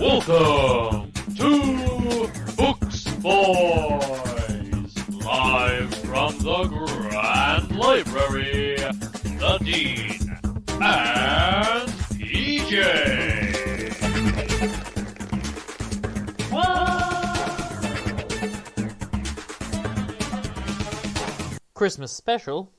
Welcome to Books Boys, live from the Grand Library, the Dean and PJ. Christmas special.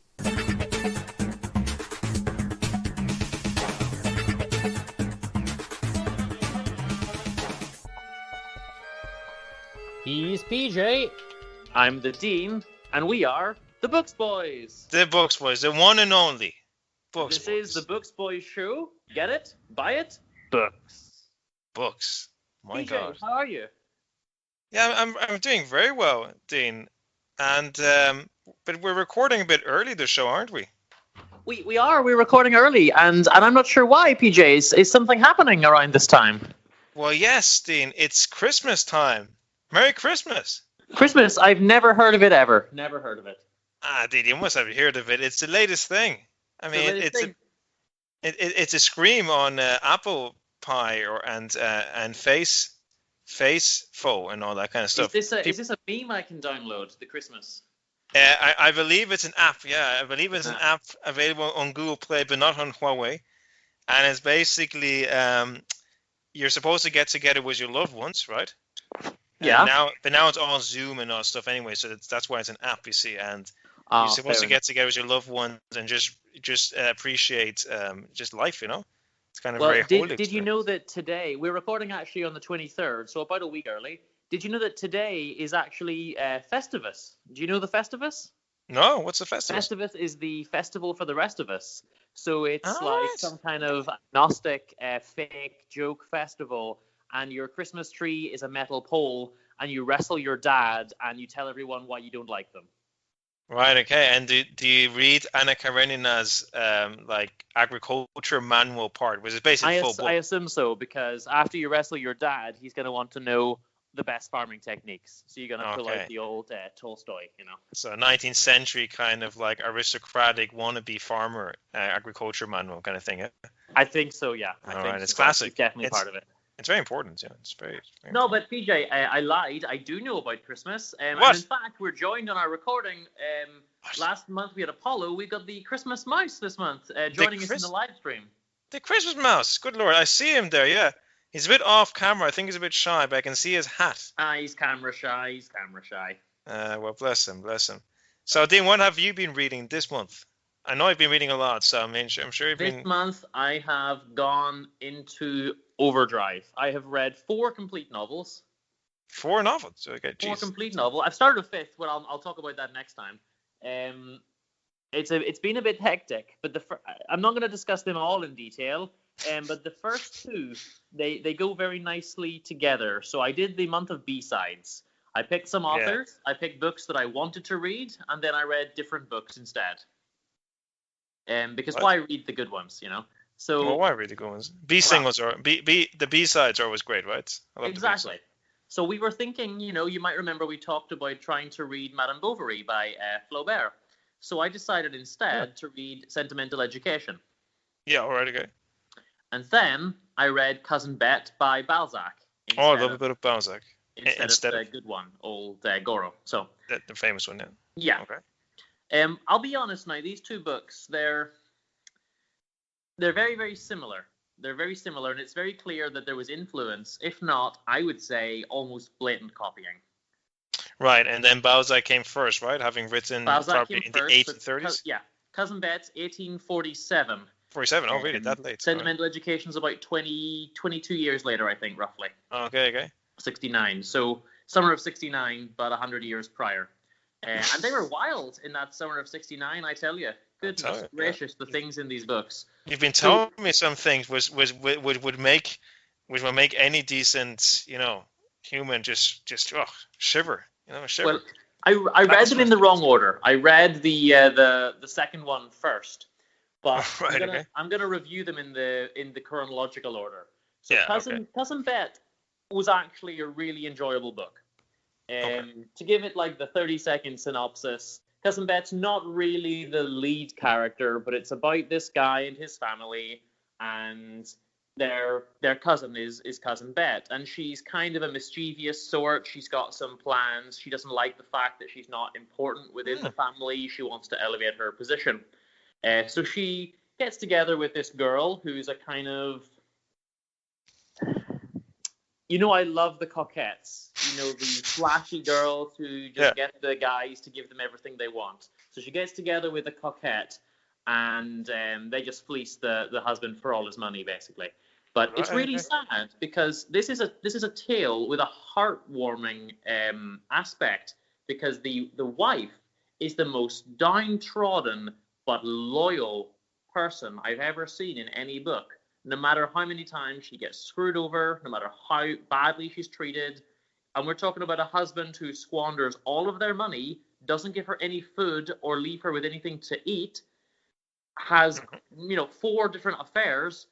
He's PJ. I'm the Dean, and we are the Books Boys. The Books Boys, the one and only Books This Boys. is the Books Boys show. Get it? Buy it? Books. Books. My PJ, God. how are you? Yeah, I'm doing very well, Dean. And but we're recording a bit early this show, aren't we? We are. We're recording early, and I'm not sure why, PJ. Is something happening around this time? Well, yes, Dean. It's Christmas time. Merry Christmas. Christmas, I've never heard of it ever. Never heard of it. Dean, you must have heard of it. It's the latest thing. I mean, it's a scream on apple pie and face faux and all that kind of stuff. Is this a meme I can download? The Christmas. I believe it's an app. Yeah, I believe it's an app available on Google Play, but not on Huawei. And it's basically you're supposed to get together with your loved ones, right? Yeah. But now it's all Zoom and all stuff anyway, so that's why it's an app, you see. And you're supposed to get together with your loved ones and just appreciate just life, you know. It's kind of very holy. Did you know that today we're recording actually on the 23rd, so about a week early? Did you know that today is actually Festivus? Do you know the Festivus? No, what's the Festivus? Festivus is the festival for the rest of us. So it's like right. some kind of agnostic, fake joke festival, and your Christmas tree is a metal pole, and you wrestle your dad, and you tell everyone why you don't like them. Right. Okay. And do you read Anna Karenina's like agriculture manual part, which is basically full book? I assume so, because after you wrestle your dad, he's going to want to know the best farming techniques. So you're going to pull out the old Tolstoy, you know. So 19th century kind of like aristocratic wannabe farmer agriculture manual kind of thing. Yeah? I think so, yeah. All right, it's classic. It's definitely part of it. It's very important, yeah. It's very no, important. but PJ, I lied. I do know about Christmas. What? And in fact, we're joined on our recording. Last month we had Apollo. We got the Christmas mouse this month joining us in the live stream. The Christmas mouse. Good Lord, I see him there, yeah. He's a bit off camera. I think he's a bit shy, but I can see his hat. He's camera shy. Well, bless him. So, Dean, what have you been reading this month? I know I've been reading a lot, so I'm sure you've been... This month, I have gone into overdrive. I have read 4 complete novels. 4 novels? Okay, 4 jeez. complete novels. I've started a 5th, but I'll talk about that next time. It's been a bit hectic, but I'm not going to discuss them all in detail. But the first 2, they go very nicely together. So I did the month of B-sides. I picked some authors. I picked books that I wanted to read, and then I read different books instead. Because why read the good ones, you know? So why read the good ones? B-singles are the B-sides are always great, right? I love exactly. So we were thinking, you know, you might remember we talked about trying to read Madame Bovary by Flaubert. So I decided instead to read Sentimental Education. Yeah, all right, okay. And then I read Cousin Bette by Balzac. I love a bit of Balzac. Instead of the good one, old Goro. So the famous one, yeah. Yeah. Okay. I'll be honest now. These 2 books, they're very, very similar. They're very similar, and it's very clear that there was influence. If not, I would say almost blatant copying. Right, and then Balzac came first, right? Having written probably in the 1830s. Yeah, Cousin Bette's 1847. 47. Oh, really? That late? Sentimental Education's about 22 years later, I think, roughly. Okay. 69. So summer of 69, but 100 years prior. And they were wild in that summer of 69, I tell you. Goodness gracious, the things in these books. You've been telling me some things would make any decent, you know, human just shiver. You know, shiver. Well, I read them in the wrong order. I read the second one first. But I'm gonna review them in the chronological order. So Cousin Bette was actually a really enjoyable book. To give it like the 30-second synopsis, Cousin Bette's not really the lead character, but it's about this guy and his family, and their cousin is cousin Bette, and she's kind of a mischievous sort. She's got some plans. She doesn't like the fact that she's not important within the family. She wants to elevate her position. So she gets together with this girl who's a kind of, I love the coquettes. The flashy girls who just get the guys to give them everything they want. So she gets together with a coquette, and they just fleece the husband for all his money, basically. But it's really sad because this is a tale with a heartwarming aspect, because the wife is the most downtrodden but loyal person I've ever seen in any book. No matter how many times she gets screwed over, no matter how badly she's treated. And we're talking about a husband who squanders all of their money, doesn't give her any food or leave her with anything to eat, has, 4 different affairs,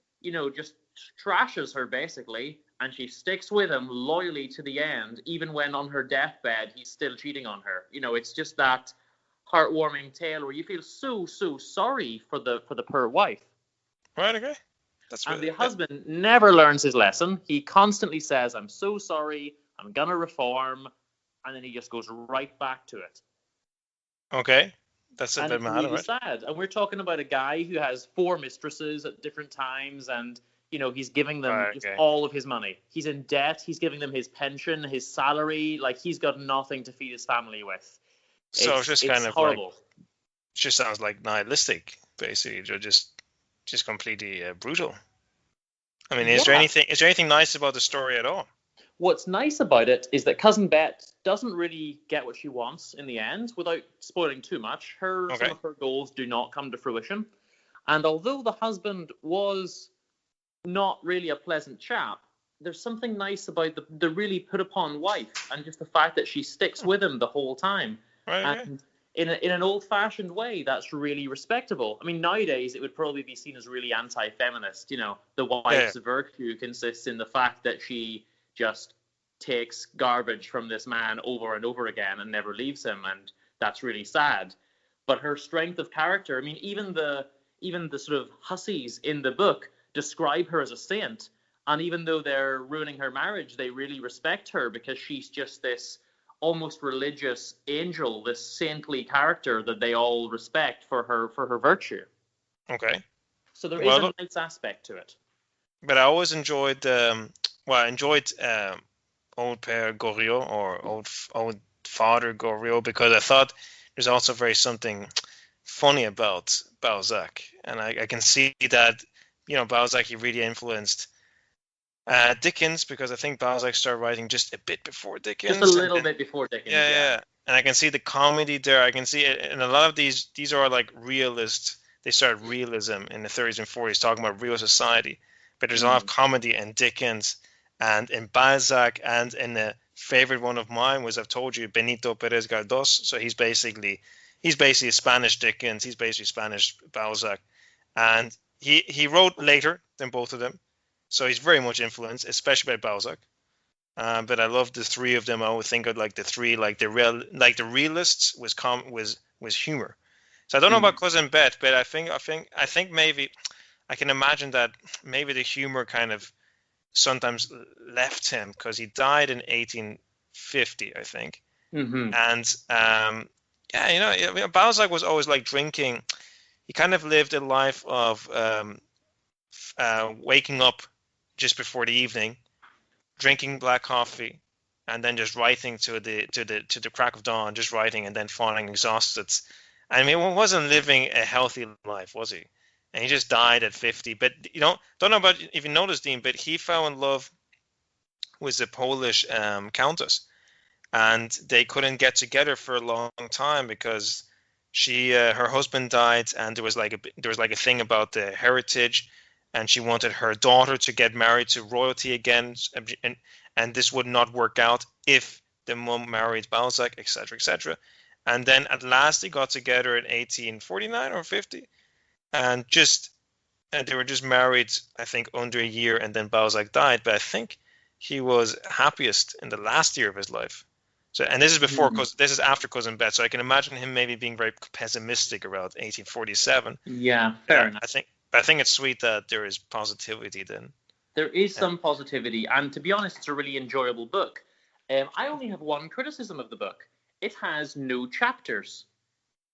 just trashes her basically, and she sticks with him loyally to the end, even when on her deathbed he's still cheating on her. It's just that heartwarming tale where you feel so sorry for the poor wife. Right, okay. And the husband never learns his lesson. He constantly says, I'm so sorry, I'm going to reform, and then he just goes right back to it. Okay. That's a bit mad, really sad. And we're talking about a guy who has 4 mistresses at different times, and, he's giving them just all of his money. He's in debt. He's giving them his pension, his salary. Like, he's got nothing to feed his family with. So it's just kind of horrible. It just sounds like nihilistic, basically. Just completely brutal. I mean, is there anything nice about the story at all? What's nice about it is that Cousin Bette doesn't really get what she wants in the end, without spoiling too much. Some of her goals do not come to fruition. And although the husband was not really a pleasant chap, there's something nice about the really put upon wife, and just the fact that she sticks with him the whole time. Right, and in an old-fashioned way, that's really respectable. I mean, nowadays it would probably be seen as really anti-feminist. The wife's virtue consists in the fact that she just takes garbage from this man over and over again and never leaves him, and that's really sad. But her strength of character, I mean, even the sort of hussies in the book describe her as a saint, and even though they're ruining her marriage, they really respect her because she's just this almost religious angel, this saintly character that they all respect for her virtue. Okay. So there is a nice aspect to it. But I always enjoyed Old Père Goriot, or old Father Goriot, because I thought there's also something funny about Balzac, and I can see that Balzac, he really influenced Dickens, because I think Balzac started writing just a bit before Dickens. Just a little bit before Dickens. Yeah. And I can see the comedy there. I can see it, and a lot of these are like realist. They started realism in the 30s and 40s, talking about real society. But there's a lot of comedy in Dickens and in Balzac, and in a favorite one of mine was, I've told you, Benito Pérez Galdós. So he's basically a Spanish Dickens. He's basically Spanish Balzac, and he wrote later than both of them. So he's very much influenced, especially by Balzac. But I love the 3 of them. I always think of like the 3, like the realists was humor. So I don't know about Cousin Bette, but I think maybe I can imagine that maybe the humor kind of sometimes left him, because he died in 1850, I think. Mm-hmm. And Balzac was always like drinking. He kind of lived a life of waking up just before the evening, drinking black coffee, and then just writing to the crack of dawn, just writing, and then falling exhausted. I mean, he wasn't living a healthy life, was he? And he just died at 50. But don't know about if you noticed, Dean, but he fell in love with a Polish countess, and they couldn't get together for a long time because her husband died, and there was like a thing about the heritage. And she wanted her daughter to get married to royalty again, and this would not work out if the mom married Balzac, etc., etc. And then at last they got together in 1849 or 50, and they were just married, I think, under a year, and then Balzac died. But I think he was happiest in the last year of his life. So, and this is before, this is after Cousin Bette. So I can imagine him maybe being very pessimistic around 1847. Yeah, fair enough. I think it's sweet that there is positivity then. There is some positivity, and to be honest, it's a really enjoyable book. I only have one criticism of the book. It has no chapters.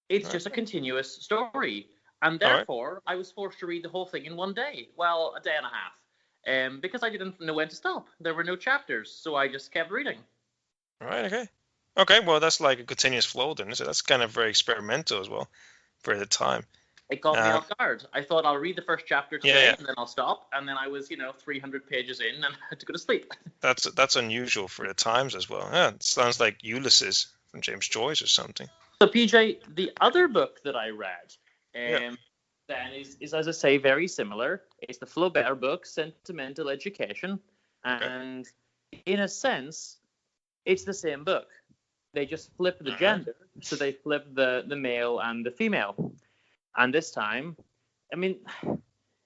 It's just a continuous story. And therefore, I was forced to read the whole thing in one day. Well, a day and a half. Because I didn't know when to stop. There were no chapters, so I just kept reading. Right, okay. Okay, well, that's like a continuous flow then. So that's kind of very experimental as well for the time. It got me off guard. I thought I'll read the first chapter today, and then I'll stop. And then I was, 300 pages in and I had to go to sleep. That's unusual for the times as well. Yeah, it sounds like Ulysses from James Joyce or something. So, PJ, the other book that I read then is, as I say, very similar. It's the Flaubert book, Sentimental Education. And in a sense, it's the same book. They just flip the gender. So they flip the male and the female. And this time, I mean,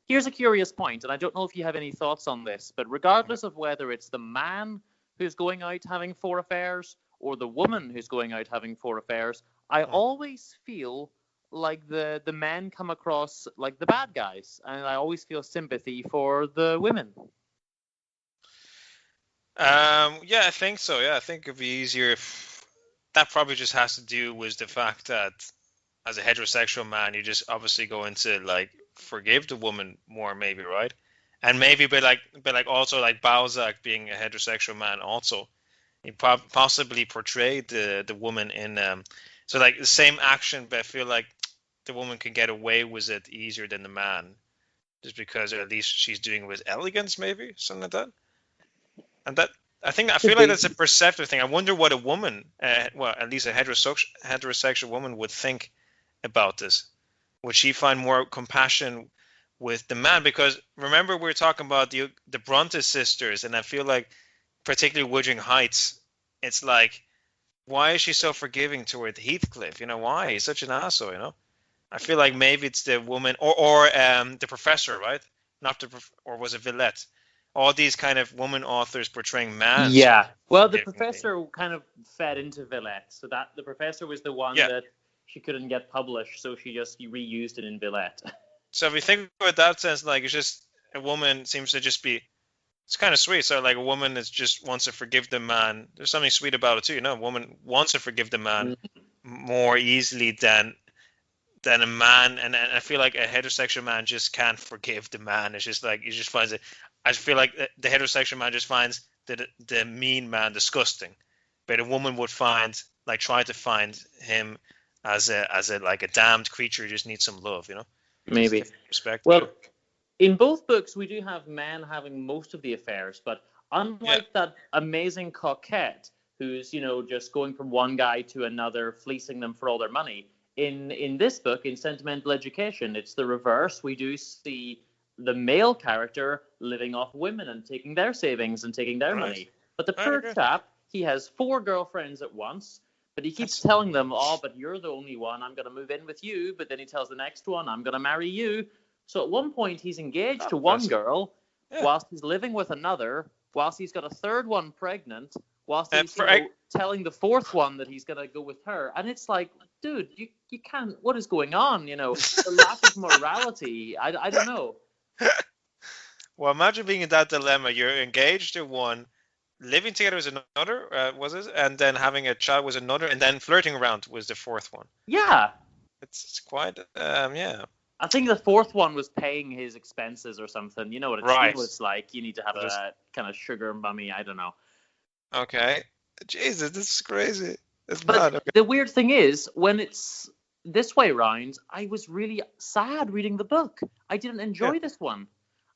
here's a curious point, and I don't know if you have any thoughts on this, but regardless of whether it's the man who's going out having 4 affairs or the woman who's going out having 4 affairs, I always feel like the men come across like the bad guys, and I always feel sympathy for the women. Yeah, I think so. Yeah, I think it'd be easier if that probably just has to do with the fact that as a heterosexual man, you just obviously going to like forgive the woman more, maybe, right? And maybe, but like also like Balzac being a heterosexual man, also he possibly portrayed the woman in so like the same action, but I feel like the woman can get away with it easier than the man, just because at least she's doing it with elegance, maybe something like that. And that I feel like that's a perceptive thing. I wonder what a woman, well, at least a heterosexual woman would think about this. Would she find more compassion with the man? Because remember, we were talking about the Bronte sisters, and I feel like particularly Wuthering Heights, it's like, why is she so forgiving toward Heathcliff? Why? He's such an asshole, I feel like maybe it's the woman or the professor, right? Not or was it Villette? All these kind of woman authors portraying man. Yeah. Well, the professor kind of fed into Villette, so that the professor was the one that she couldn't get published, so she just reused it in Villette. So if you think about that sense, like it's just a woman seems to just be, it's kind of sweet. So like a woman is just wants to forgive the man. There's something sweet about it too. A woman wants to forgive the man more easily than a man, and I feel like a heterosexual man just can't forgive the man. It's just like he just finds it. I feel like the heterosexual man just finds the mean man disgusting, but a woman would try to find him as a like a damned creature who just needs some love, Maybe respect. Well, in both books we do have men having most of the affairs, but unlike that amazing coquette who's just going from one guy to another, fleecing them for all their money. In this book, in Sentimental Education, it's the reverse. We do see the male character living off women and taking their savings and taking their money. But the poor chap, he has 4 girlfriends at once, but he keeps telling them, but you're the only one, I'm going to move in with you. But then he tells the next one, I'm going to marry you. So at one point, he's engaged to one girl, whilst he's living with another, whilst he's got a third one pregnant, whilst he's telling the 4th one that he's going to go with her. And it's like, dude, you can't, what is going on? The lack of morality, I don't know. Well, imagine being in that dilemma. You're engaged to one, living together with another, was it? And then having a child with another, and then flirting around was the 4th one. Yeah. It's quite, I think the 4th one was paying his expenses or something. You know what it's like. You need to have a kind of sugar mummy. I don't know. Okay. Jesus, this is crazy. It's but bad. Okay. The weird thing is, when it's this way round, I was really sad reading the book. I didn't enjoy this one.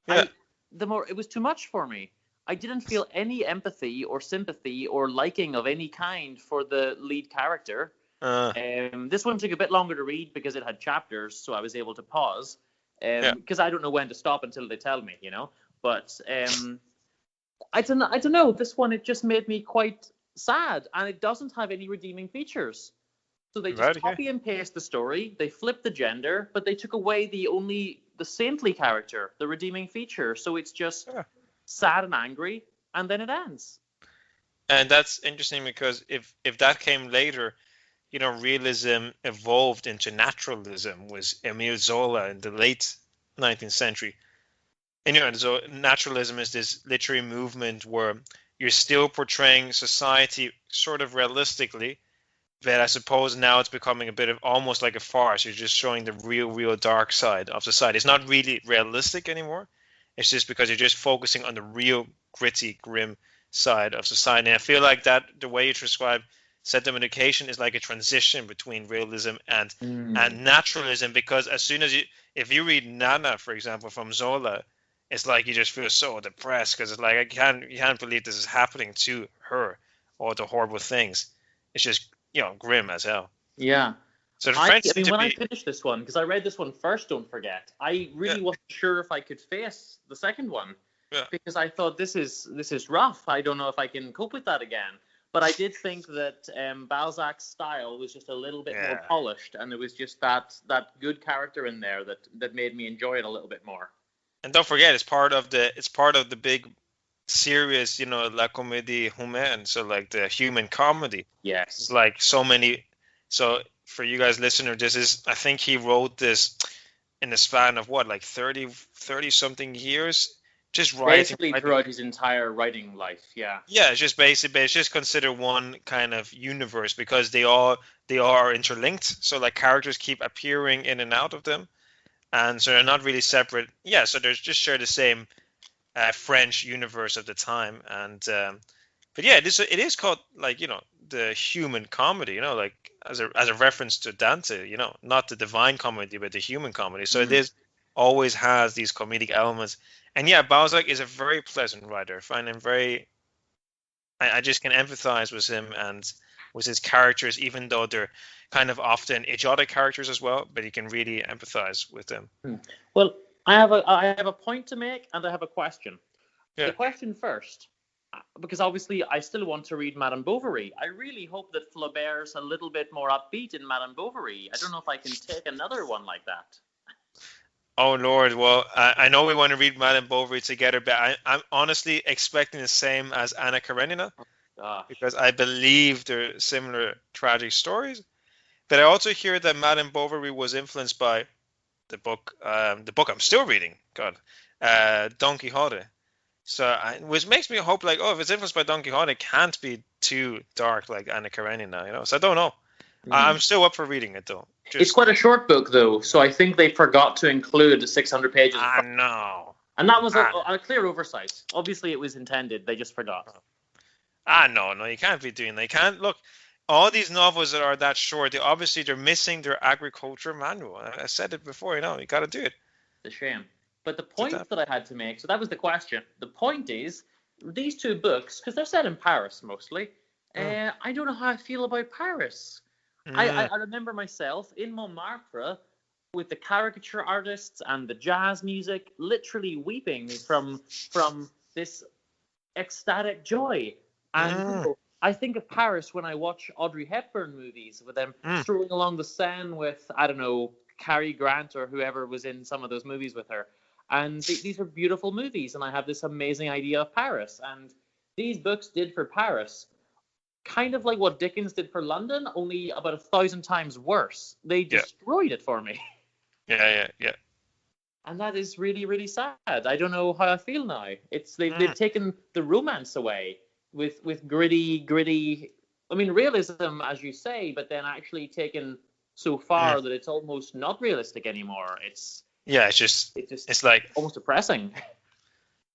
Yeah. It was too much for me. I didn't feel any empathy or sympathy or liking of any kind for the lead character. This one took a bit longer to read because it had chapters, so I was able to pause. Because I don't know when to stop until they tell me, But I don't know. This one, it just made me quite sad, and it doesn't have any redeeming features. So they just copy and paste the story. They flip the gender, but they took away the saintly character, the redeeming feature. So it's just sad and angry, and then it ends. And that's interesting because if that came later, realism evolved into naturalism. Was Emile Zola in the late 19th century. And so naturalism is this literary movement where you're still portraying society sort of realistically, but I suppose now it's becoming a bit of almost like a farce. You're just showing the real dark side of society. It's not really realistic anymore. It's just because you're just focusing on the real gritty, grim side of society. And I feel like that the way you describe sentimentation is like a transition between realism and naturalism, because as soon as if you read Nana, for example, from Zola, it's like you just feel so depressed because it's like you can't believe this is happening to her, or the horrible things. It's just grim as hell. Yeah. So I mean, when I finished this one, because I read this one first, don't forget, I really wasn't sure if I could face the second one, because I thought this is rough. I don't know if I can cope with that again. But I did think that Balzac's style was just a little bit more polished, and there was just that good character in there that made me enjoy it a little bit more. And don't forget, it's part of the big series, La Comédie Humaine, so like the human comedy. Yes. It's like so many. So for you guys listeners, I think he wrote this in the span of like 30 something years, just writing throughout his entire writing life. Yeah it's just considered one kind of universe, because they all are interlinked, so like characters keep appearing in and out of them, and so they're not really separate. So they're just share the same French universe of the time. And but it is called like the human comedy, like as a reference to Dante, not the divine comedy but the human comedy. So it is always has these comedic elements. And Balzac is a very pleasant writer. I find him I just can empathize with him and with his characters, even though they're kind of often idiotic characters as well, but you can really empathize with them. Well, I have a point to make, and I have a question. The question first, because obviously I still want to read Madame Bovary. I really hope that Flaubert's a little bit more upbeat in Madame Bovary. I don't know if I can take another one like that. Oh, Lord. Well, I know we want to read Madame Bovary together, but I'm honestly expecting the same as Anna Karenina, because I believe they're similar tragic stories. But I also hear that Madame Bovary was influenced by the book I'm still reading, Don Quixote. So, which makes me hope, like, if it's influenced by Don Quixote, it can't be too dark like Anna Karenina, So I don't know. I'm still up for reading it, though. It's quite a short book, though, so I think they forgot to include 600 pages. I know. And that was a clear oversight. Obviously, it was intended. They just forgot. No, you can't be doing that. You can't, look, all these novels that are that short, they're missing their agriculture manual. I said it before, you got to do it. It's a shame. But the point that I had to make, so that was the question. The point is, these two books, because they're set in Paris mostly, I don't know how I feel about Paris. I remember myself in Montmartre with the caricature artists and the jazz music, literally weeping from this ecstatic joy. And I think of Paris when I watch Audrey Hepburn movies with them strolling along the Seine with, I don't know, Cary Grant or whoever was in some of those movies with her. And these are beautiful movies, and I have this amazing idea of Paris. And these books did for Paris kind of like what Dickens did for London, only about 1,000 times worse. They destroyed it for me. Yeah. And that is really, really sad. I don't know how I feel now. They've taken the romance away with gritty. I mean, realism, as you say, but then actually taken so far that it's almost not realistic anymore. It's like almost depressing.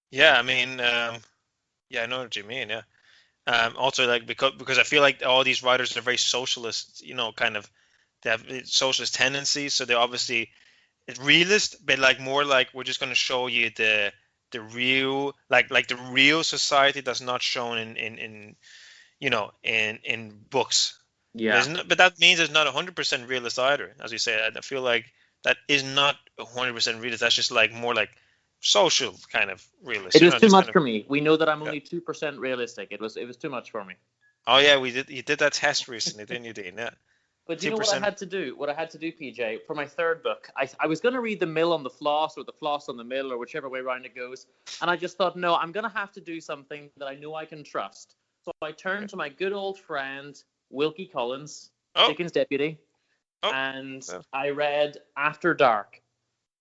Yeah, I mean, I know what you mean. Yeah. Also, like because I feel like all these writers are very socialist, kind of, they have socialist tendencies. So they're obviously it's realist, but like more like we're just going to show you the real, like the real society that's not shown in books. Yeah. But that means it's not 100% realist either, as you say. I feel like that is not 100% realist. That's just like more like social kind of realist. It was too much for me. We know that I'm only 2% realistic. It was too much for me. Oh yeah, you did that test recently, didn't you, Dean? Yeah. But you know what I had to do? What I had to do, PJ, for my third book, I was going to read The Mill on the Floss or The Floss on the Mill or whichever way around it goes. And I just thought, no, I'm going to have to do something that I know I can trust. So I turned to my good old friend, Wilkie Collins, Dickens' deputy, and I read After Dark.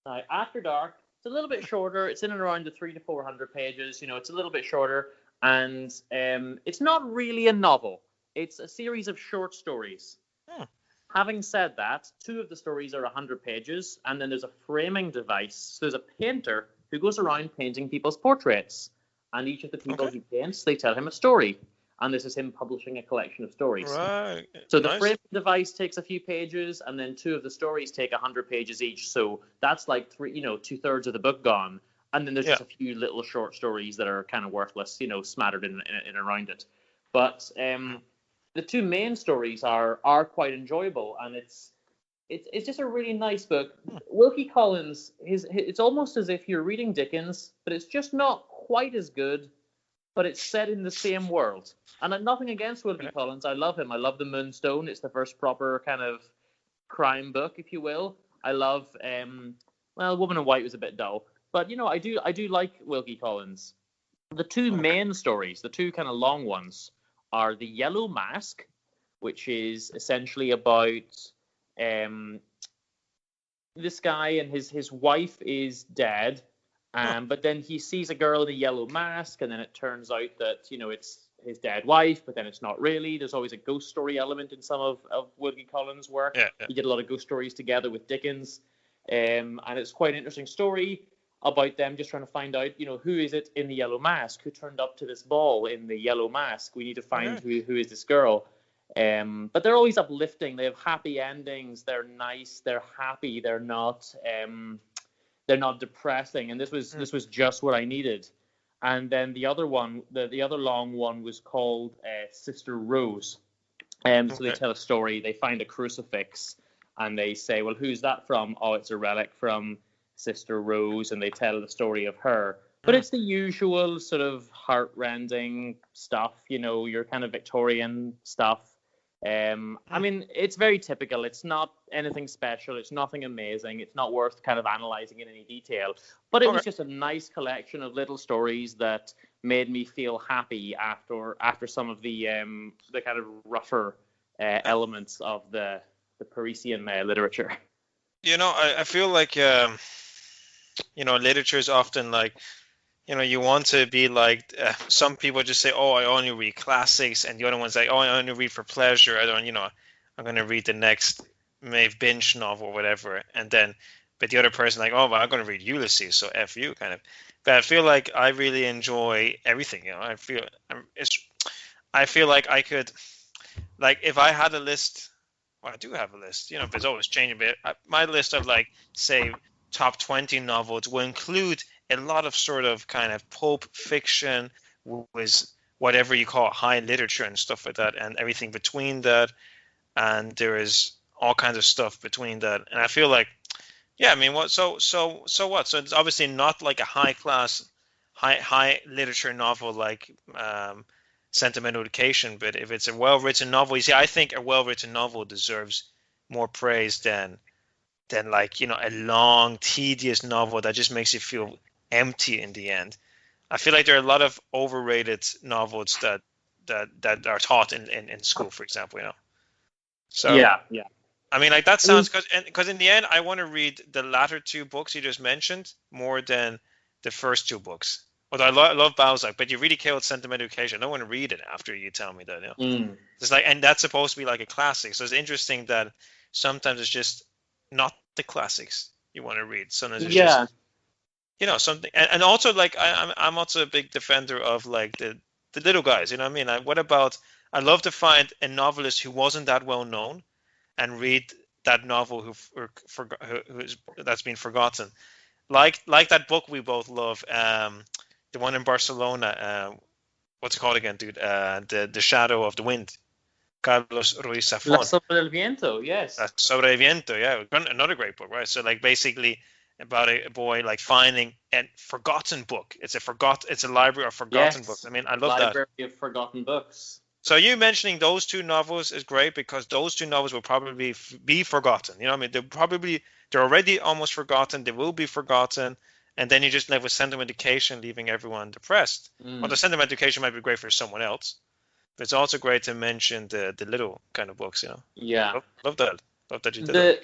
Now, After Dark It's a little bit shorter. It's in and around the 300 to 400 pages. It's a little bit shorter, and it's not really a novel. It's a series of short stories. Having said that, 2 of the stories are 100 pages, and then there's a framing device. So there's a painter who goes around painting people's portraits, and each of the people he paints, they tell him a story, and this is him publishing a collection of stories. Right. So the framing device takes a few pages, and then 2 of the stories take 100 pages each. So that's like 2/3 of the book gone, and then there's just a few little short stories that are kind of worthless, smattered in around it. But the 2 main stories are quite enjoyable, and it's just a really nice book. Wilkie Collins, it's almost as if you're reading Dickens, but it's just not quite as good, but it's set in the same world. And nothing against Wilkie Collins. I love him. I love The Moonstone. It's the first proper kind of crime book, if you will. I love, Woman in White was a bit dull, but I do like Wilkie Collins. The 2 main stories, the 2 kind of long ones, are The Yellow Mask, which is essentially about this guy and his wife is dead, but then he sees a girl in a yellow mask, and then it turns out that it's his dead wife, but then it's not really. There's always a ghost story element in some of Wilkie Collins' work. He did a lot of ghost stories together with Dickens, and it's quite an interesting story about them just trying to find out, who is it in the yellow mask? Who turned up to this ball in the yellow mask? We need to find who is this girl. But they're always uplifting. They have happy endings. They're nice. They're happy. They're not depressing. And this was just what I needed. And then the other one, the other long one, was called Sister Rose. So they tell a story. They find a crucifix, and they say, "Well, who's that from?" "Oh, it's a relic from Sister Rose," and they tell the story of her. But it's the usual sort of heart-rending stuff, your kind of Victorian stuff. I mean, it's very typical. It's not anything special. It's nothing amazing. It's not worth kind of analyzing in any detail. But it was just a nice collection of little stories that made me feel happy after some of the kind of rougher elements of the Parisian literature. I feel like literature is often like, you want to be like, some people just say, "Oh, I only read classics," and the other ones say, "Oh, I only read for pleasure. I'm going to read the next Maeve Binch novel or whatever." But the other person like, "Oh, well, I'm going to read Ulysses, so F you," kind of. But I feel like I really enjoy everything. I feel like I could, like, if I had a list. Well, I do have a list, but it's always changing. But my list of, like, say, top 20 novels will include a lot of sort of kind of pulp fiction, with whatever you call high literature and stuff like that, and everything between that. And there is all kinds of stuff between that. And I feel like, what? So what? So it's obviously not like a high class, high literature novel like Sentimental Education, but if it's a well-written novel, I think a well-written novel deserves more praise than like, a long, tedious novel that just makes you feel empty in the end. I feel like there are a lot of overrated novels that are taught in school, for example, So yeah. I mean, like, that sounds, because in the end, I want to read the latter 2 books you just mentioned more than the first 2 books. Although I love Balzac, but you really killed Sentimental Education. I don't want to read it after you tell me that. It's like, and that's supposed to be like a classic. So it's interesting that sometimes it's just not the classics you want to read. Sometimes it's just, something. And also, like, I'm also a big defender of, like, the little guys. You know what I mean? What about? I love to find a novelist who wasn't that well known, and read that novel that's been forgotten. Like that book we both love. The one in Barcelona, what's it called again, dude? The Shadow of the Wind, Carlos Ruiz Zafón. La Sombra del Viento, yes. La Sombra del Viento, yeah, another great book, right? So, like, basically about a boy, like, finding a forgotten book. It's a library of forgotten books. I mean, I love that. Library of forgotten books. So you mentioning those 2 novels is great, because those 2 novels will probably be forgotten. You know what I mean? They're already almost forgotten. They will be forgotten. And then you just live with Sentimental Education, leaving everyone depressed. Well, the Sentimental Education might be great for someone else, but it's also great to mention the little kind of books, Yeah. Love that you did that.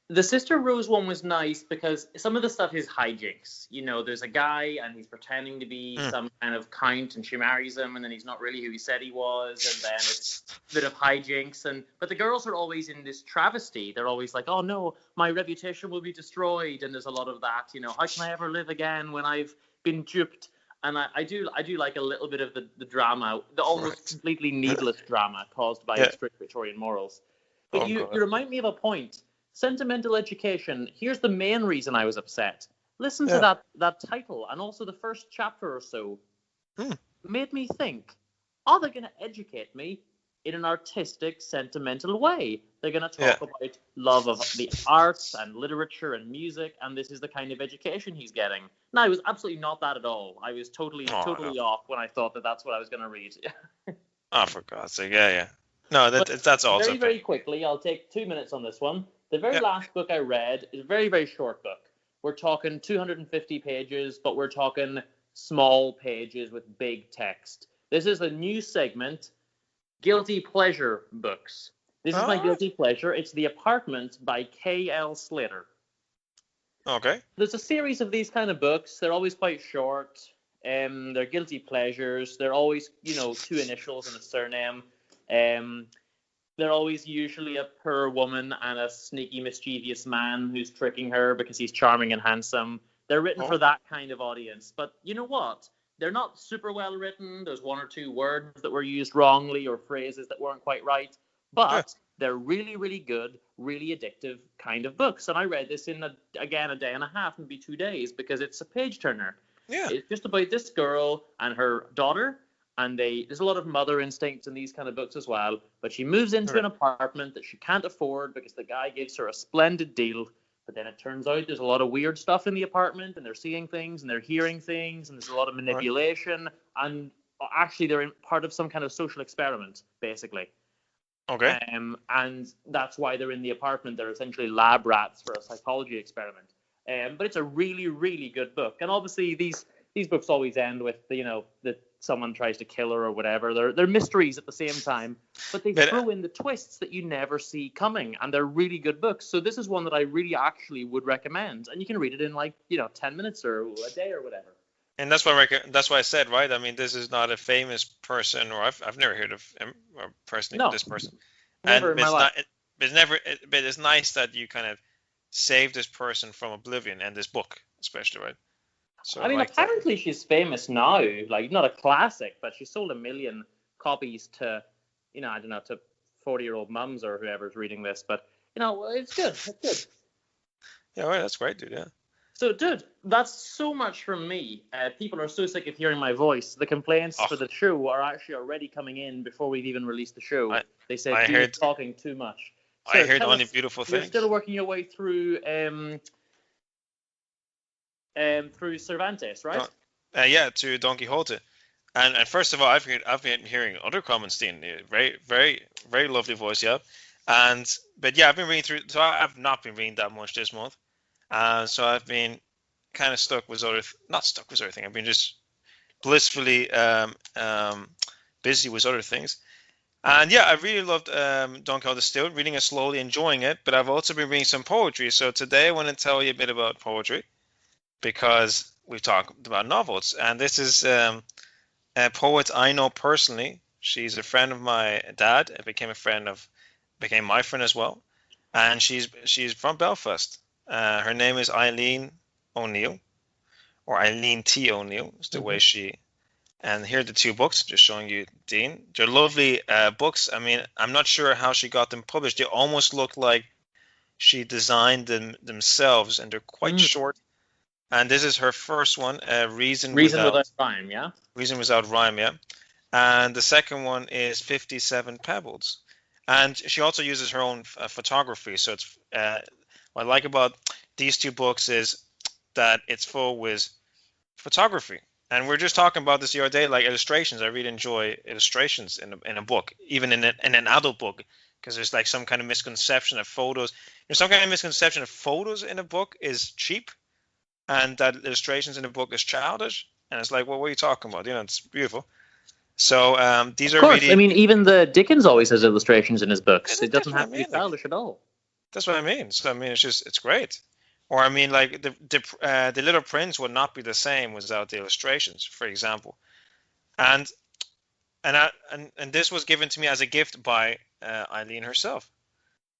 The Sister Rose one was nice because some of the stuff is hijinks. You know, there's a guy and he's pretending to be some kind of count, and she marries him, and then he's not really who he said he was, and then it's a bit of hijinks. But the girls are always in this travesty. They're always like, "Oh no, my reputation will be destroyed," and there's a lot of that. You know, how can I ever live again when I've been duped? And I do like a little bit of the drama, the almost completely needless drama caused by strict Victorian morals. But you remind me of a point. Sentimental education. Here's the main reason I was upset. Listen to that title, and also the first chapter or so made me think, oh, they're going to educate me in an artistic, sentimental way. They're going to talk about love of the arts and literature and music, and this is the kind of education he's getting. No, it was absolutely not that at all. I was totally off when I thought that that's what I was going to read. Oh, for God's sake, yeah. No, that's awesome. Very, very quickly, I'll take 2 minutes on this one. The very last book I read is a very, very short book. We're talking 250 pages, but we're talking small pages with big text. This is a new segment, Guilty Pleasure Books. This is my guilty pleasure. It's The Apartment by K.L. Slater. Okay. There's a series of these kind of books. They're always quite short. They're guilty pleasures. They're always, 2 initials and a surname. They're always usually a poor woman and a sneaky, mischievous man who's tricking her because he's charming and handsome. They're written for that kind of audience. But you know what? They're not super well written. There's 1 or 2 words that were used wrongly or phrases that weren't quite right. But they're really, really good, really addictive kind of books. And I read this in, a day and a half, maybe 2 days, because it's a page-turner. Yeah. It's just about this girl and her daughter. And there's a lot of mother instincts in these kind of books as well. But she moves into an apartment that she can't afford because the guy gives her a splendid deal. But then it turns out there's a lot of weird stuff in the apartment, and they're seeing things, and they're hearing things, and there's a lot of manipulation. And actually, they're part of some kind of social experiment, basically. Okay. And that's why they're in the apartment. They're essentially lab rats for a psychology experiment. But it's a really, really good book. And obviously, these books always end with, that someone tries to kill her or whatever. They're mysteries at the same time, but they throw in the twists that you never see coming, and they're really good books. So this is one that I really actually would recommend, and you can read it in 10 minutes or a day or whatever. And that's why I said, right? I mean, this is not a famous person, or I've never heard of him or personally this person. Never in my life. But it's nice that you kind of save this person from oblivion, and this book especially, right? So I mean, apparently she's famous now, not a classic, but she sold 1 million copies to, to 40-year-old mums or whoever's reading this. But, it's good. It's good. Yeah, well, that's great, dude, yeah. So, dude, that's so much from me. People are so sick of hearing my voice. The complaints for the show are actually already coming in before we've even released the show. They said you're talking too much. So I heard only beautiful things. You're still working your way through Cervantes, right? To Don Quixote. And first of all, I've been hearing other comments, Dean. Very, very, very lovely voice, yeah. But I've been reading through. So I've not been reading that much this month. So I've been kind of stuck with not stuck with other things. I've been just blissfully busy with other things. And I really loved Don Quixote still, reading it slowly, enjoying it. But I've also been reading some poetry. So today I want to tell you a bit about poetry, because we've talked about novels. And this is a poet I know personally. She's a friend of my dad. Became my friend as well. And she's from Belfast. Her name is Eileen O'Neill, or Eileen T. O'Neill is the way she. And here are the 2 books, just showing you, Dean. They're lovely books. I mean, I'm not sure how she got them published. They almost look like she designed them themselves, and they're quite short. And this is her first one, Reason Without Rhyme, yeah? Reason Without Rhyme, yeah. And the second one is 57 Pebbles. And she also uses her own photography. So it's what I like about these 2 books is that it's full with photography. And we're just talking about this the other day, like illustrations. I really enjoy illustrations in a book, even in an adult book, because there's like some kind of misconception of photos. There's some kind of misconception of photos in a book is cheap, and that illustrations in a book is childish. And it's like, well, what are you talking about? It's beautiful. So these are really. I mean, even the Dickens always has illustrations in his books. It doesn't have to be childish at all. That's what I mean. So I mean, it's great. Or I mean, like the Little Prince would not be the same without the illustrations, for example. And this was given to me as a gift by Eileen herself.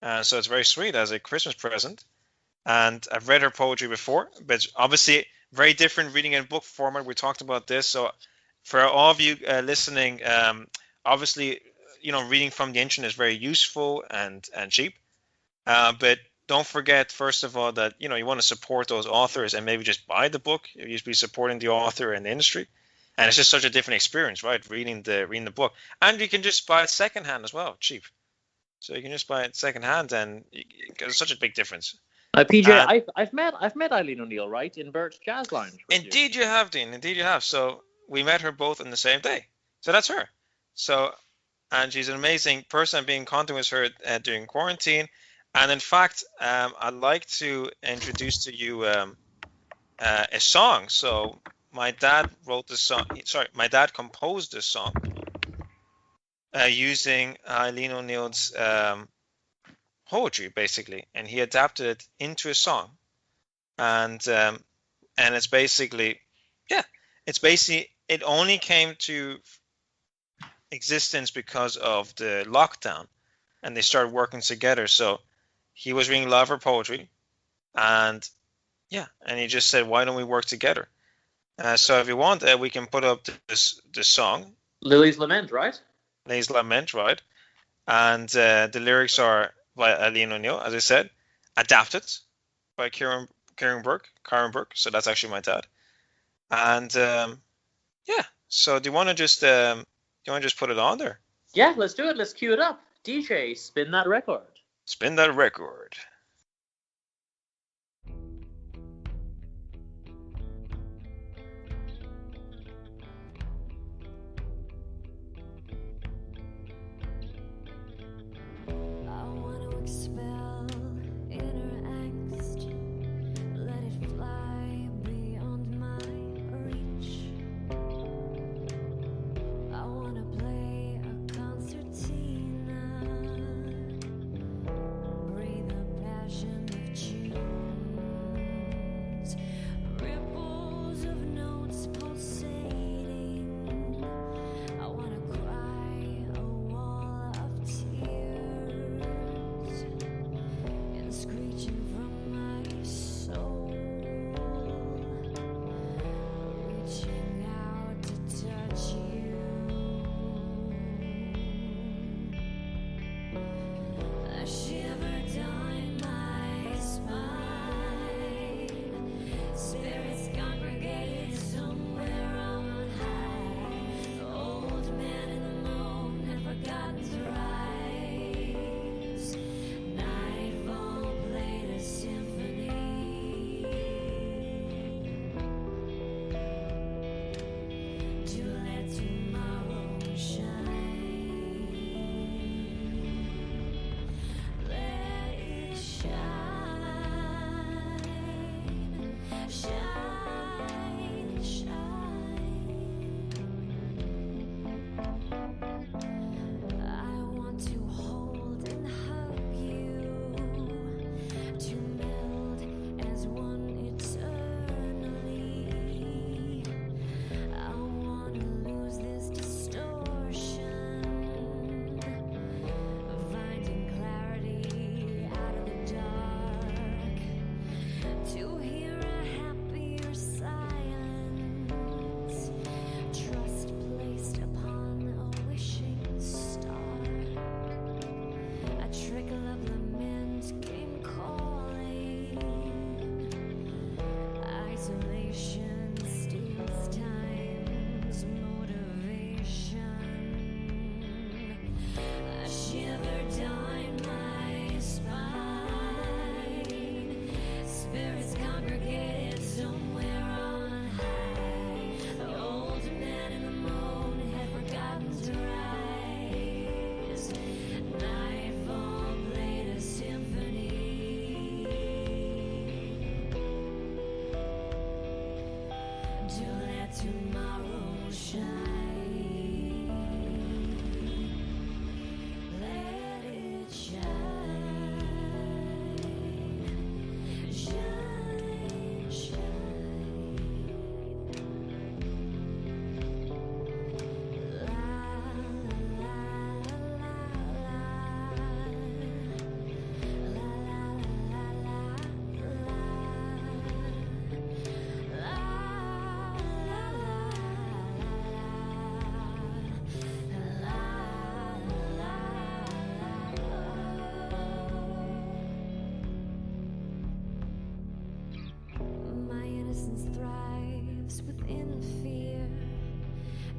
So it's very sweet as a Christmas present. And I've read her poetry before, but obviously very different reading in book format. We talked about this. So for all of you listening, obviously, reading from the internet is very useful and cheap. But don't forget, first of all, that you want to support those authors and maybe just buy the book. You should be supporting the author and the industry. And it's just such a different experience, right? Reading the book. And you can just buy it secondhand as well, cheap. So you can just buy it secondhand, and it's such a big difference. PJ, I've met Eileen O'Neill, right, in Bert's Jazz Lounge. Indeed you have, Dean. Indeed you have. So we met her both on the same day. So that's her. So, and she's an amazing person. I've been in contact with her during quarantine. And in fact, I'd like to introduce to you a song. So my dad wrote this song. Sorry, my dad composed this song using Eileen O'Neill's poetry, basically, and he adapted it into a song. And it's basically, it only came to existence because of the lockdown, and they started working together. So he was reading a lot of her poetry, and he just said, why don't we work together? So if you want, we can put up this song. Lily's Lament, right? Lily's Lament, right? And the lyrics are by Eileen O'Neill, as I said, adapted by Kyron Bourke. So that's actually my dad. And so do you want to just put it on there? Yeah, let's do it. Let's cue it up. DJ, spin that record. Spin that record. Breathe the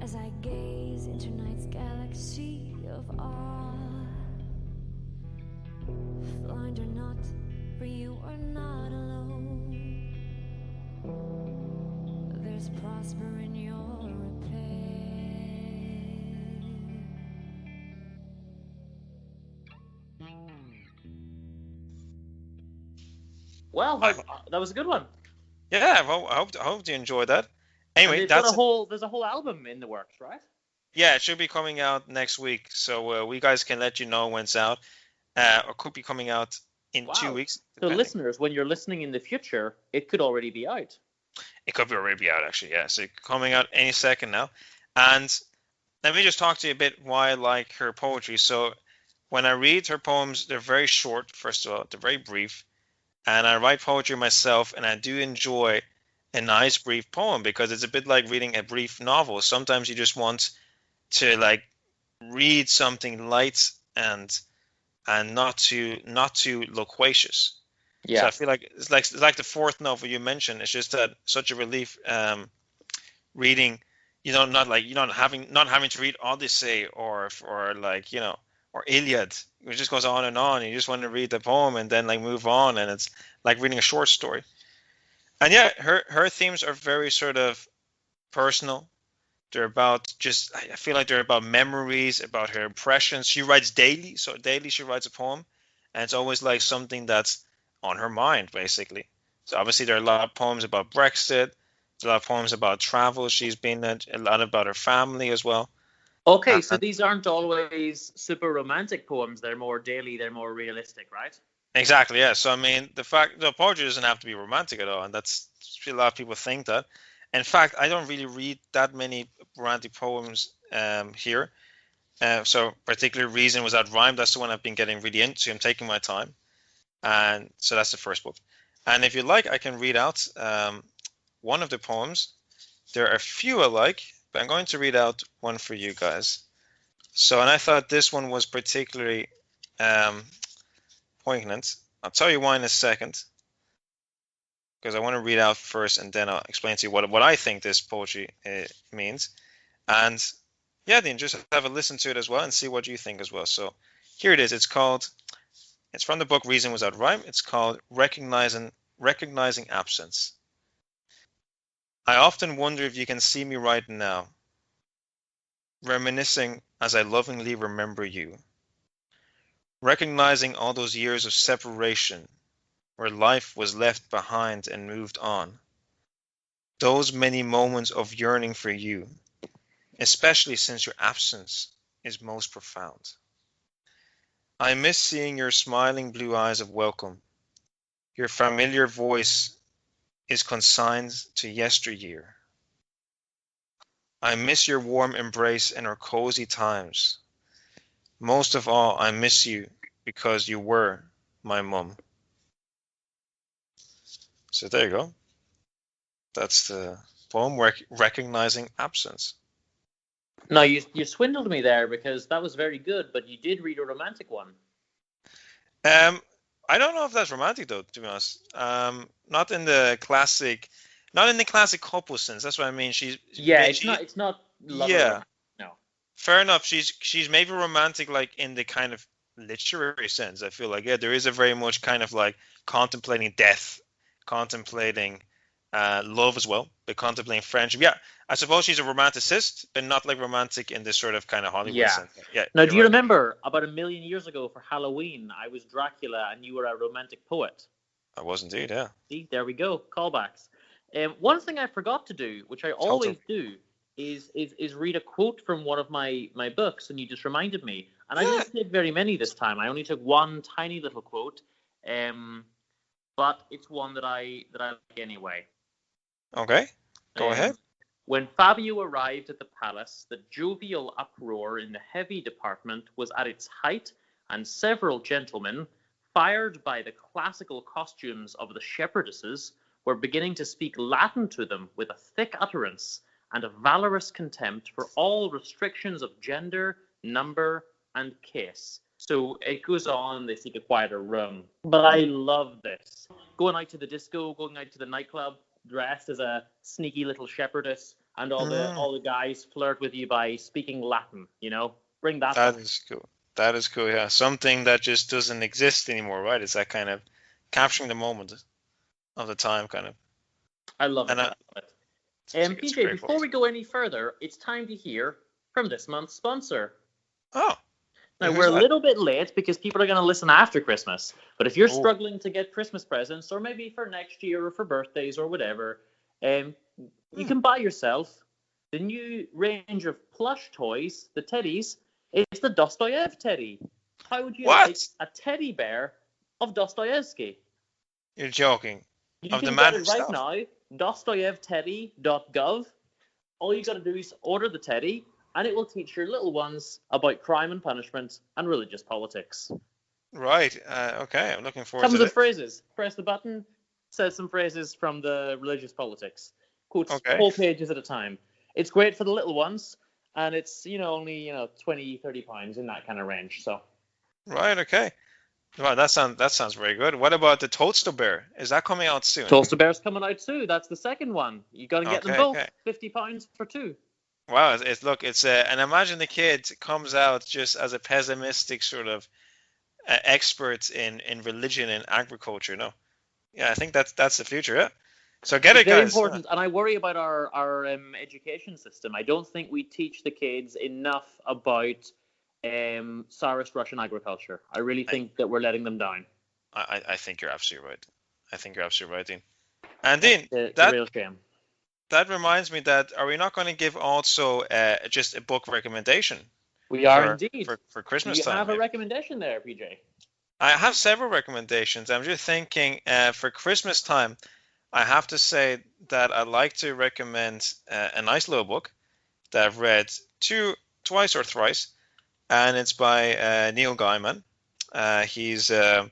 as I gaze into night's galaxy of awe. Blind or not, for you are not alone. There's prosper in your repair. Well, that was a good one. Yeah, well, I hope you enjoyed that. Anyway, there's a whole album in the works, right? Yeah, it should be coming out next week, so we guys can let you know when it's out, or could be coming out in 2 weeks. So, listeners, when you're listening in the future, it could already be out. It could be already out, actually. Yeah, so coming out any second now. And let me just talk to you a bit why I like her poetry. So, when I read her poems, they're very short. First of all, they're very brief. And I write poetry myself, and I do enjoy a nice brief poem because it's a bit like reading a brief novel. Sometimes you just want to like read something light and not too loquacious. Yeah. So I feel like it's like the fourth novel you mentioned. It's just that such a relief reading. Not having to read Odyssey or like or Iliad. It just goes on and on. You just want to read the poem and then like move on, and it's like reading a short story. And yeah, her themes are very sort of personal. They're about I feel like they're about memories, about her impressions. She writes daily, so daily she writes a poem, and it's always like something that's on her mind, basically. So obviously there are a lot of poems about Brexit, a lot of poems about travel. She's been a lot about her family as well. Okay, so these aren't always super romantic poems. They're more daily. They're more realistic, right? Exactly, yeah. So I mean, the poetry doesn't have to be romantic at all, and that's a lot of people think that. In fact, I don't really read that many romantic poems here. So particular reason was that rhyme. That's the one I've been getting really into. I'm taking my time, and so that's the first book. And if you like, I can read out one of the poems. There are a few I like, but I'm going to read out one for you guys. So, and I thought this one was particularly poignant. I'll tell you why in a second, because I want to read out first, and then I'll explain to you what I think this poetry means. And yeah, then just have a listen to it as well and see what you think as well. So here it is. It's from the book Reason Without Rhyme. It's called Recognizing Absence. I often wonder if you can see me right now, reminiscing as I lovingly remember you, recognizing all those years of separation where life was left behind and moved on, those many moments of yearning for you, especially since your absence is most profound. I miss seeing your smiling blue eyes of welcome. Your familiar voice is consigned to yesteryear. I miss your warm embrace and our cozy times. Most of all, I miss you because you were my mum. So there you go. That's the poem, Recognizing Absence. No, you swindled me there because that was very good, but you did read a romantic one. I don't know if that's romantic though, to be honest. Not in the classic couple sense. That's what I mean. It's not lover. Yeah. No. Fair enough. She's maybe romantic like in the kind of literary sense. I feel like there is a very much kind of like contemplating death, contemplating love as well, but contemplating friendship. Yeah, I suppose she's a romanticist, but not like romantic in this sort of kind of Hollywood sense. Yeah. Now, do you remember about 1 million years ago for Halloween, I was Dracula and you were a romantic poet? I was indeed, yeah. See, there we go, callbacks. One thing I forgot to do, which I always do, is read a quote from one of my books, and you just reminded me. And I didn't take very many this time. I only took one tiny little quote, but it's one that I like anyway. Okay, go ahead. When Fabio arrived at the palace, the jovial uproar in the heavy department was at its height, and several gentlemen, fired by the classical costumes of the shepherdesses, were beginning to speak Latin to them with a thick utterance and a valorous contempt for all restrictions of gender, number, and case. So it goes on, they seek a quieter room. But I love this. Going out to the disco, going out to the nightclub, dressed as a sneaky little shepherdess, and all the guys flirt with you by speaking Latin. Bring that. That is cool. That is cool. Yeah, something that just doesn't exist anymore, right? It's that kind of capturing the moment of the time, kind of. I love it. PJ, before we go any further, it's time to hear from this month's sponsor. Oh. Now, we're a little bit late because people are going to listen after Christmas. But if you're struggling to get Christmas presents, or maybe for next year or for birthdays or whatever, you can buy yourself the new range of plush toys, the teddies. It's the Dostoyev teddy. How would you like a teddy bear of Dostoevsky? You're joking. You can get it right now, dostoyevteddy.gov. All you got to do is order the teddy, and it will teach your little ones about crime and punishment and religious politics. Right. Okay. I'm looking forward to it. Comes with phrases. Press the button, says some phrases from the religious politics. Quotes whole pages at a time. It's great for the little ones, and it's only 20, 30 pounds in that kind of range. So. Right. Okay. Wow, that sounds very good. What about the Toaster Bear? Is that coming out soon? Toaster Bear's coming out too. That's the second one. You got to get them both. £50 for two. Wow, and imagine the kid comes out just as a pessimistic sort of expert in religion and agriculture. No, yeah, I think that's the future. Yeah, so get it, guys. Very important, and I worry about our education system. I don't think we teach the kids enough about Tsarist Russian agriculture. I really think that we're letting them down. I think you're absolutely right. Dean. And Dean, the real shame. That reminds me that are we not going to give also just a book recommendation? We are indeed. For Christmas time. You have a recommendation there, PJ? I have several recommendations. I'm just thinking for Christmas time, I have to say that I'd like to recommend a nice little book that I've read twice or thrice, and it's by Neil Gaiman. He's an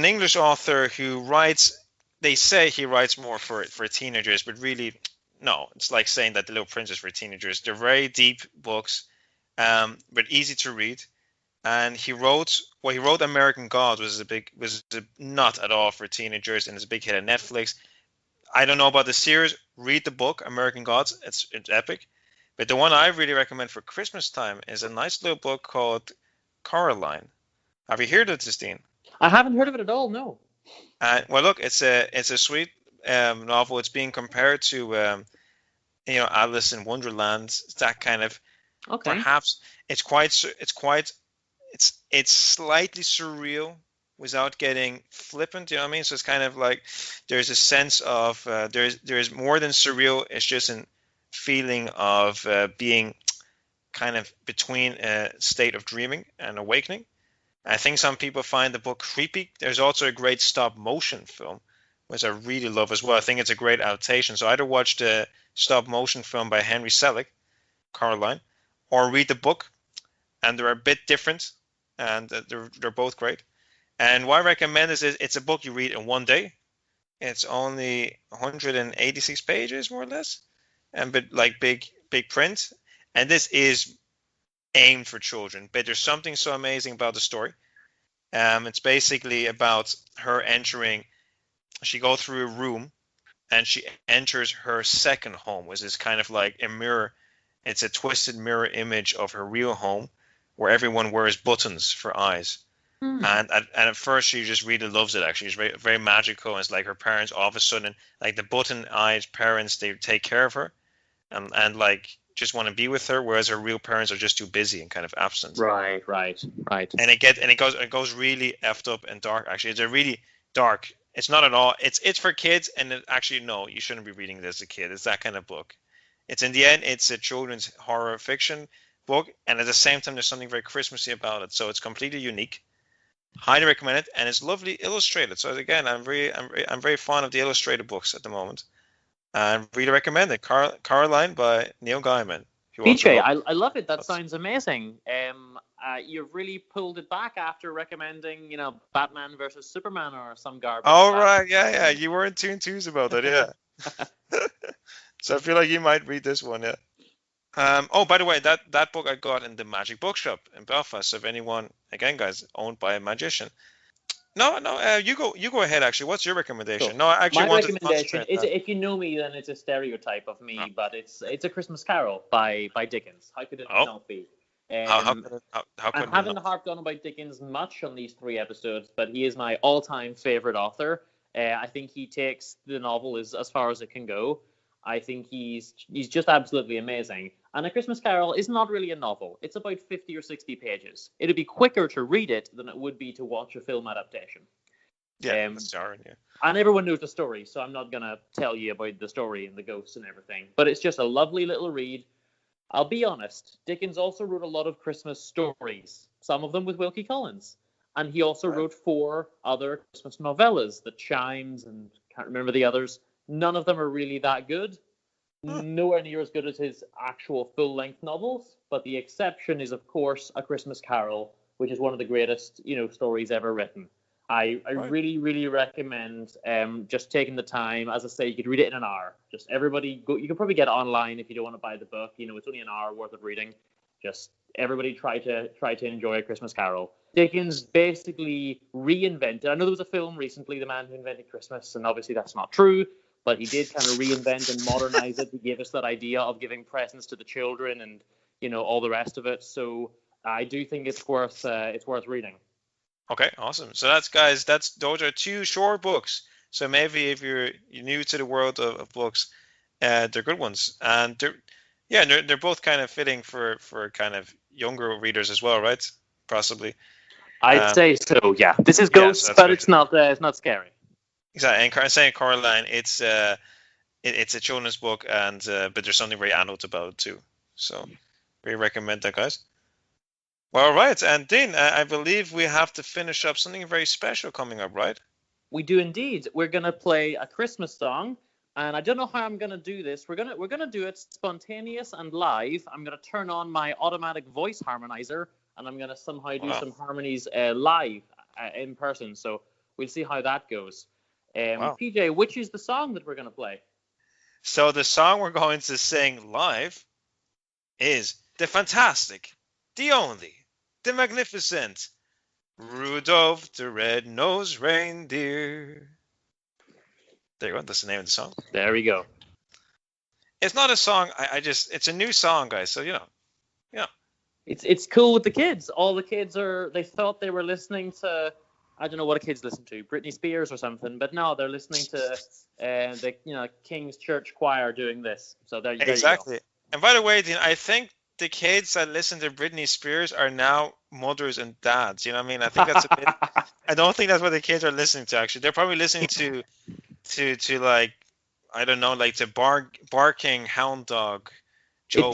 English author who writes. They say he writes more for teenagers, but really, no. It's like saying that The Little Prince is for teenagers. They're very deep books, but easy to read. And he wrote American Gods was not at all for teenagers, and it's a big hit on Netflix. I don't know about the series. Read the book American Gods. It's epic. But the one I really recommend for Christmas time is a nice little book called Coraline. Have you heard of this, Dean? I haven't heard of it at all. No. Well, look, it's a sweet novel. It's being compared to Alice in Wonderland. That kind of perhaps it's slightly surreal without getting flippant. You know what I mean? So it's kind of like there's a sense of there's more than surreal. It's just a feeling of being kind of between a state of dreaming and awakening. I think some people find the book creepy. There's also a great stop motion film, which I really love as well. I think it's a great adaptation. So either watch the stop motion film by Henry Selick, Coraline, or read the book. And they're a bit different, and they're both great. And what I recommend is it's a book you read in one day. It's only 186 pages, more or less, but like big print. And this is aimed for children, but there's something so amazing about the story. It's basically about her she goes through a room and she enters her second home, which is kind of like a mirror. It's a twisted mirror image of her real home where everyone wears buttons for eyes. And at first she just really loves it. Actually, it's very, very magical. And it's like her parents all of a sudden, like the button-eyed parents, they take care of her and like just want to be with her, whereas her real parents are just too busy and kind of absent. Right. And it goes really effed up and dark. Actually, it's a really dark. It's not at all. It's for kids, and no, you shouldn't be reading this as a kid. It's that kind of book. It's in the end, it's a children's horror fiction book, and at the same time, there's something very Christmassy about it. So it's completely unique. Highly recommend it, and it's lovely illustrated. So again, I'm very fond of the illustrated books at the moment. And really recommend it. Coraline by Neil Gaiman. PJ, I love it. That sounds amazing. You've really pulled it back after recommending, Batman versus Superman or some garbage. Oh, right. Yeah. You were in two and twos about that, yeah. So I feel like you might read this one, yeah. By the way, that book I got in the Magic Bookshop in Belfast. So if anyone, again, guys, owned by a magician. No. You go ahead. Actually, what's your recommendation? So, No, I actually my wanted to recommendation concentrate. if you know me, then it's a stereotype of me, but it's A Christmas Carol by Dickens. How could it not be? How I'm could it having not? harped on about Dickens much on these 3 episodes, but he is my all-time favorite author. I think he takes the novel as far as it can go. I think he's just absolutely amazing. And A Christmas Carol is not really a novel. It's about 50 or 60 pages. It'd be quicker to read it than it would be to watch a film adaptation. Yeah, that's jarring, yeah. And everyone knows the story, so I'm not going to tell you about the story and the ghosts and everything. But it's just a lovely little read. I'll be honest, Dickens also wrote a lot of Christmas stories, some of them with Wilkie Collins. And he also wrote 4 other Christmas novellas, The Chimes, and can't remember the others. None of them are really that good. Nowhere near as good as his actual full-length novels. But the exception is, of course, A Christmas Carol, which is one of the greatest, stories ever written. I really, really recommend just taking the time. As I say, you could read it in an hour. Just everybody go. You can probably get it online if you don't want to buy the book. It's only an hour worth of reading. Just everybody try to enjoy A Christmas Carol. Dickens basically reinvented. I know there was a film recently, The Man Who Invented Christmas, and obviously that's not true. But he did kind of reinvent and modernize it. He gave us that idea of giving presents to the children and all the rest of it. So I do think it's worth reading. Okay, awesome. So those are 2 short books. So maybe if you're new to the world of books, they're good ones, and they're both kind of fitting for kind of younger readers as well, right? Possibly. I'd say so. Yeah, this is ghosts, but it's not scary. Exactly, and saying Coraline, it's a children's book, and but there's something very adult about it too. So we recommend that, guys. Well, right, and Dean, I believe we have to finish up something very special coming up, right? We do indeed. We're gonna play a Christmas song, and I don't know how I'm gonna do this. We're gonna do it spontaneous and live. I'm gonna turn on my automatic voice harmonizer, and I'm gonna somehow do some harmonies live in person. So we'll see how that goes. PJ, which is the song that we're gonna play? So the song we're going to sing live is the fantastic, the only, the magnificent Rudolph the Red-Nosed Reindeer. There you go. That's the name of the song. There we go. It's not a song. It's a new song, guys. So It's cool with the kids. All the kids they thought they were listening to, I don't know what a kid's listen to, Britney Spears or something, but no, they're listening to the King's Church Choir doing this. So there you go. Exactly. And by the way, Dean, I think the kids that listen to Britney Spears are now mothers and dads. You know what I mean? I think that's a bit. I don't think that's what the kids are listening to. Actually, they're probably listening to like, I don't know, like to barking hound dog Joe.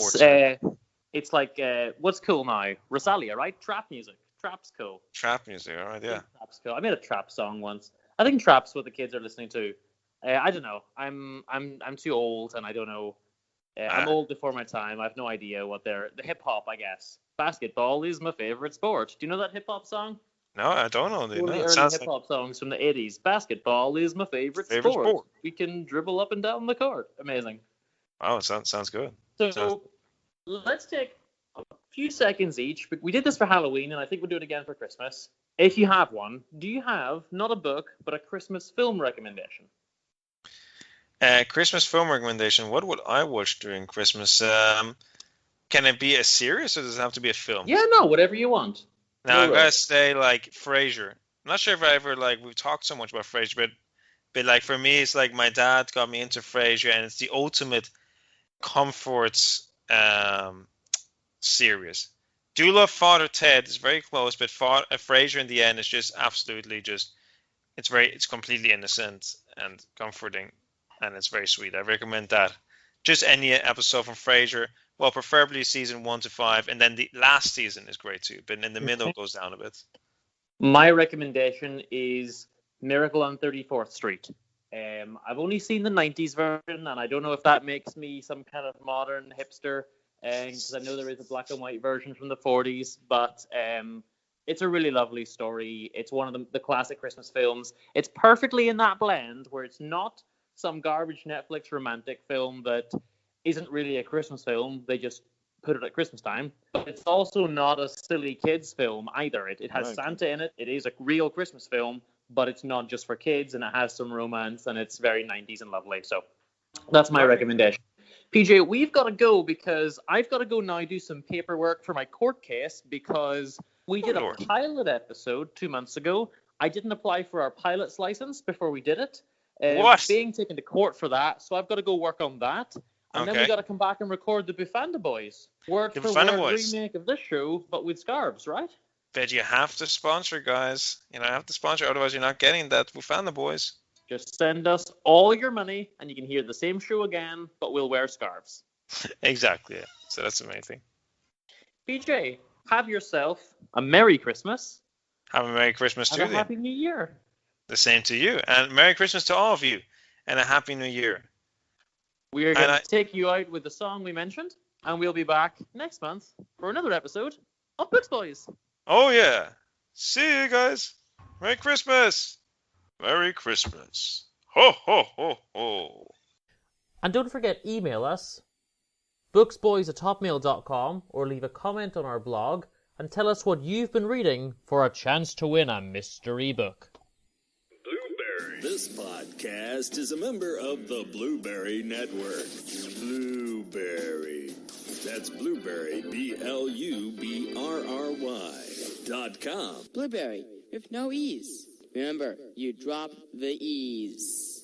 It's like what's cool now? Rosalia, right? Trap music. Trap's cool. Trap music, all right, yeah. Trap's cool. I made a trap song once. I think trap's what the kids are listening to. I don't know. I'm too old, and I don't know. I'm old before my time. I have no idea what the hip hop, I guess. Basketball is my favorite sport. Do you know that hip hop song? No, I don't know. One of the early hip hop songs from the 80s. Basketball is my favorite sport. We can dribble up and down the court. Amazing. Oh, it sounds good. So let's take a few seconds each. We did this for Halloween, and I think we'll do it again for Christmas. If you have one, do you have not a book, but a Christmas film recommendation? Christmas film recommendation. What would I watch during Christmas? Can it be a series, or does it have to be a film? Yeah, no, whatever you want. Now, I'm going to say, like, Frasier. I'm not sure if I ever, we've talked so much about Frasier, but like, for me, it's like my dad got me into Frasier, and it's the ultimate comfort series. Do love Father Ted. It's very close, but Frasier in the end is just absolutely it's completely innocent and comforting, and it's very sweet. I recommend that. Just any episode from Frasier. Well, preferably season 1 to 5, and then the last season is great too, but in the middle it goes down a bit. My recommendation is Miracle on 34th Street. I've only seen the 90s version, and I don't know if that makes me some kind of modern hipster, because I know there is a black and white version from the 40s, but it's a really lovely story. It's one of the classic Christmas films. It's perfectly in that blend where it's not some garbage Netflix romantic film that isn't really a Christmas film. They just put it at Christmas time. But it's also not a silly kids film either. It has Santa in it. It is a real Christmas film, but it's not just for kids, and it has some romance, and it's very 90s and lovely. So that's my recommendation. PJ, we've got to go because I've got to go now do some paperwork for my court case because we did a pilot episode 2 months ago. I didn't apply for our pilot's license before we did it. What? Being taken to court for that, so I've got to go work on that. And then we got to come back and record the Bufanda Boys. Word for word remake of this show, but with scarves, right? But you have to sponsor, guys. You know, you have to sponsor, otherwise you're not getting that Bufanda Boys. Just send us all your money, and you can hear the same show again, but we'll wear scarves. Exactly, yeah. So that's amazing. PJ, have yourself a Merry Christmas. Have a Merry Christmas too. And a Happy New Year. The same to you. And Merry Christmas to all of you. And a Happy New Year. We are going to take you out with the song we mentioned, and we'll be back next month for another episode of Books Boys. Oh, yeah. See you guys. Merry Christmas. Merry Christmas. Ho, ho, ho, ho. And don't forget, email us, booksboys@hotmail.com, or leave a comment on our blog and tell us what you've been reading for a chance to win a mystery book. Blueberry. This podcast is a member of the Blueberry Network. Blueberry. That's Blueberry, BLUBRRY.com. Blueberry, with no E's. Remember, you drop the E's.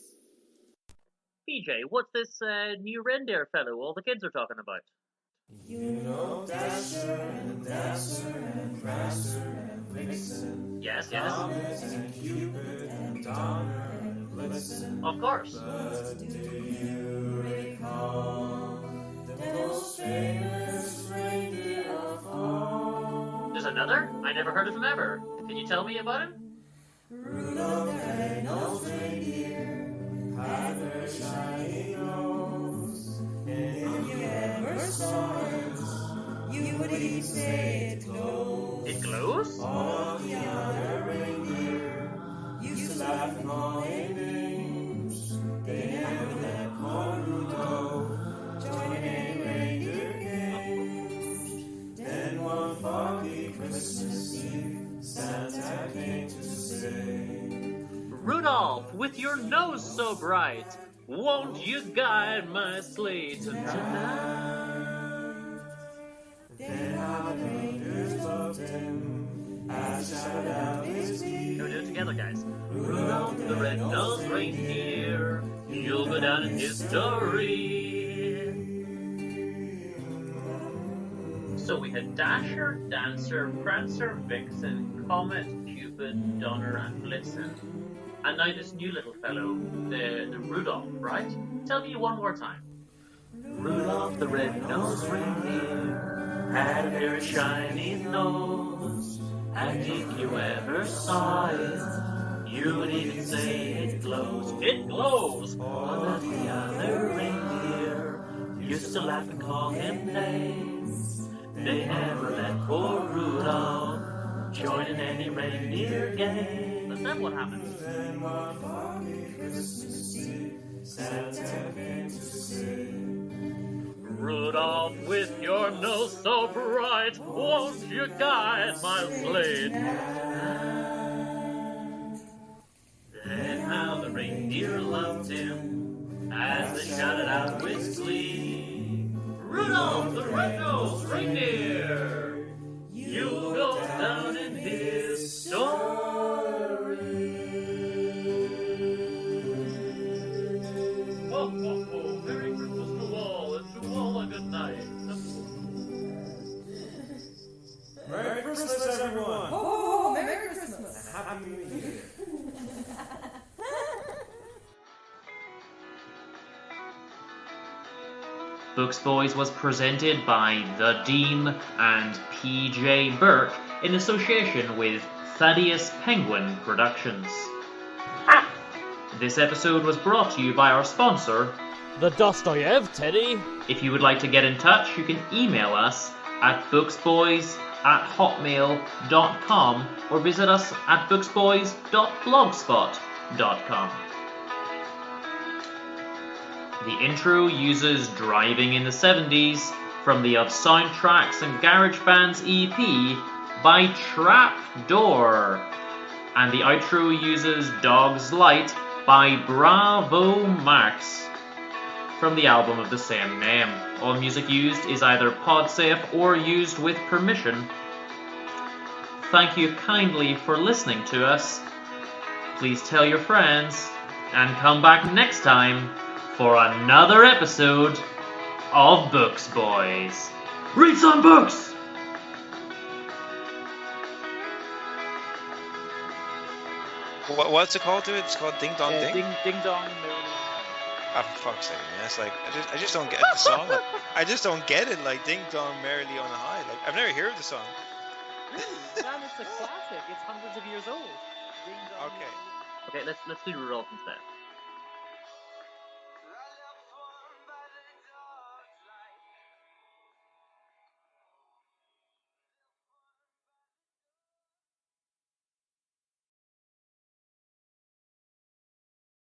PJ, what's this new reindeer fellow all the kids are talking about? You know Dasher and Dancer and Prancer and Vixen. Yes. Comet and Cupid and Donner and Blitzen. Of course. But do you recall the most famous reindeer of all? There's another? I never heard of him ever. Can you tell me about him? Rudolph the red-nosed reindeer had a very shiny nose, and if you ever saw it, you would even say it glows. It glows? All the other reindeer used to laugh and call him names. They never let poor Rudolph join in any reindeer games. Then one foggy Christmas Eve, Santa came to say, Rudolph, with your nose so bright, won't you guide my sleigh tonight? then how the reindeers loved him, as shouted out his teeth. Can we do it together, guys? Rudolph the red-nosed reindeer, you'll go down in history. So we had Dasher, Dancer, Prancer, Vixen, Comet, Cupid, Donner, and Blitzen. And now this new little fellow, the Rudolph, right? Tell me one more time. Rudolph the red-nosed reindeer had a very shiny nose, and if you ever saw it, you would even say it glows. It glows! But the other reindeer used to laugh and call him names. They never let poor Rudolph join in any reindeer game. But then what happened? Then one foggy Christmas Eve, Santa came to say, Rudolph, with your nose so bright, won't you guide my sleigh? Then how the reindeer loved him as they shouted out with glee, Rudolph the red-nosed reindeer, you'll go down in history. Oh, Merry Christmas to all, and to all a good night. Merry Christmas, everyone! Oh, Merry Christmas! And Happy New Year! Books Boys was presented by The Dean and PJ Bourke in association with Thaddeus Penguin Productions. This episode was brought to you by our sponsor, The Dostoyev, Teddy. If you would like to get in touch, you can email us at booksboys@hotmail.com or visit us at booksboys.blogspot.com. The intro uses Driving in the 70s from the Of Soundtracks and Garage Bands EP by Trapdoor. And the outro uses Dog's Light by Bravo Max from the album of the same name. All music used is either pod-safe or used with permission. Thank you kindly for listening to us. Please tell your friends, and come back next time for another episode of Books Boys. Read some books! What's it called to it? It's called Ding Dong Ding? Ding Dong. Oh, for fuck's sake, man. It's like, I just don't get the song. Like, I just don't get it, like, Ding Dong Merrily on a High. Like, I've never heard the song. Really? Man, it's a classic. It's hundreds of years old. Ding Dong. Okay. Okay, let's do the result instead.